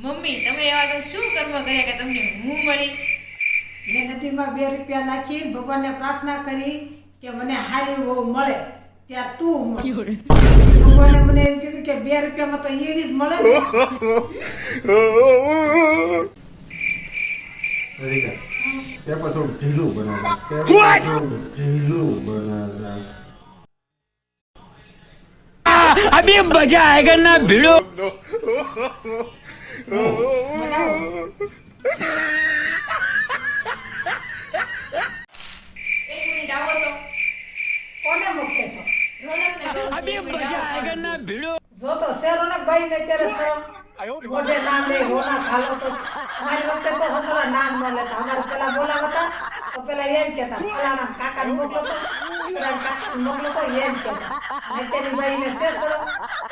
Mummy તમે એવા તો શું કર્મ કર્યા કે તમને હું મળી? મેં નદીમાં 2 રૂપિયા નાખી ભગવાનને પ્રાર્થના કરી કે મને હારી વહુ મળે ત્યાં તું મળ. ભગવાને મને એમ કીધું કે 2 રૂપિયામાં તો એવી જ મળે ને. પેપર થોડું ઢીલું બનાવે. अभी मजा आएगा ना भिड़ो. એક મિનિટ આવો તો. કોને મૂકે છો? રોનકને કહું છું, अभी એક મિનિટ मजा આવો. आएगा ना भिड़ो. જો તો શેરોનક ભાઈ ને અત્યારે મોઢે નામ લે રોના ખાલો તો અમારી વખતે તો હસડા નામ ન લેતા. અમારે પેલા બોલાવતા તો પેલા એમ કહેતા ફલાણા કાકાને મોકલો તો પેલા કાકાને મોકલો તો એમ કહેતા. અત્યારની ભાઈને શેષરો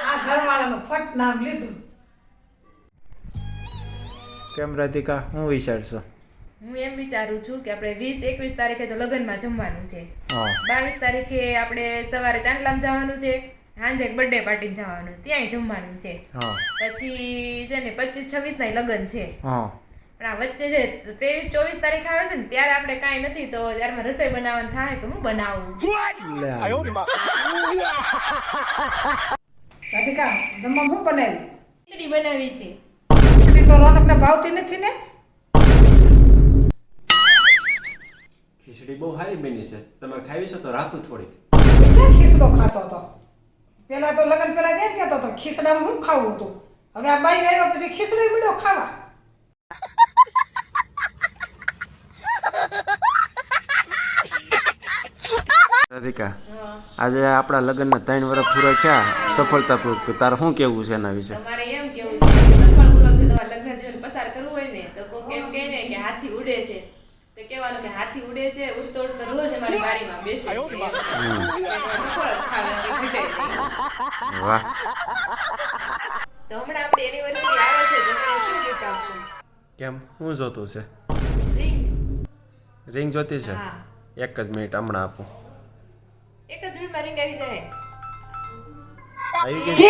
આ ઘરવાળાનું ફટ નામ લીધું. કેમ રાધિકા, હું વિચારશો? હું એમ વિચારું છું કે આપણે 20-21 તારીખે તો લગ્નમાં જમવાનું છે. હા 22 તારીખે આપણે સવારે ચાંદલામ જવાનું છે, સાંજે બર્થડે પાર્ટી જવાનું, ત્યાંય જમવાનું છે. હા પછી છે ને 25-26 ના લગ્ન છે. હા પણ આ વચ્ચે જે 23-24 તારીખ આવે છે ને ત્યારે આપણે કાંઈ નથી તો ત્યારમાં રસોઈ બનાવવાનું થાય કે હું બનાવું? લે આ. રાધિકા જમવા હું બનાવ્યું? ખીચડી બનાવી છે. ખીચડી તો રોનકને ભાવતી નથી ને. ખીચડી બહુ સારી બની છે. તમે ખાવી છો તો રાખું થોડીક. ક્યાં ખીચડો ખાતો હતો? પેલા તો લગ્ન પેલા જેમ કહેતો હતો ખીચડામાં હું ખાવું હતું. હવે આ બાઈ આવ્યા પછી ખીચડો મીઠો ખાવા. રાધિકા, આજે આપણા લગ્નના 3 વર્ષ પૂરા થયા સફળતાપૂર્વક, તો તારે શું કેવું છે એના વિશે? તમારે એમ કેવું છે કે સફળપૂર્વક તમારા લગ્ન જીવન પસાર કરવું હોય ને તો કોક એમ કહે ને કે હાથી ઉડે છે તો કહેવાનું કે હાથી ઉડે છે ઉડતો ઉડતો રોજ અમારી બારીમાં બેસે છે. સફળ જ થાવ કે ઘટે નહીં. વાહ. તો હમણાં આપણી એનિવર્સરી આવે છે તો મને શું ગિફ્ટ આપશો? કેમ, શું જોતું છે? રિંગ. રિંગ જોતી છે? હા. એક જ મિનિટ, હમણાં આપું. એક જ મિનિટમાં રિંગ આવી જાય. આવી ગઈ?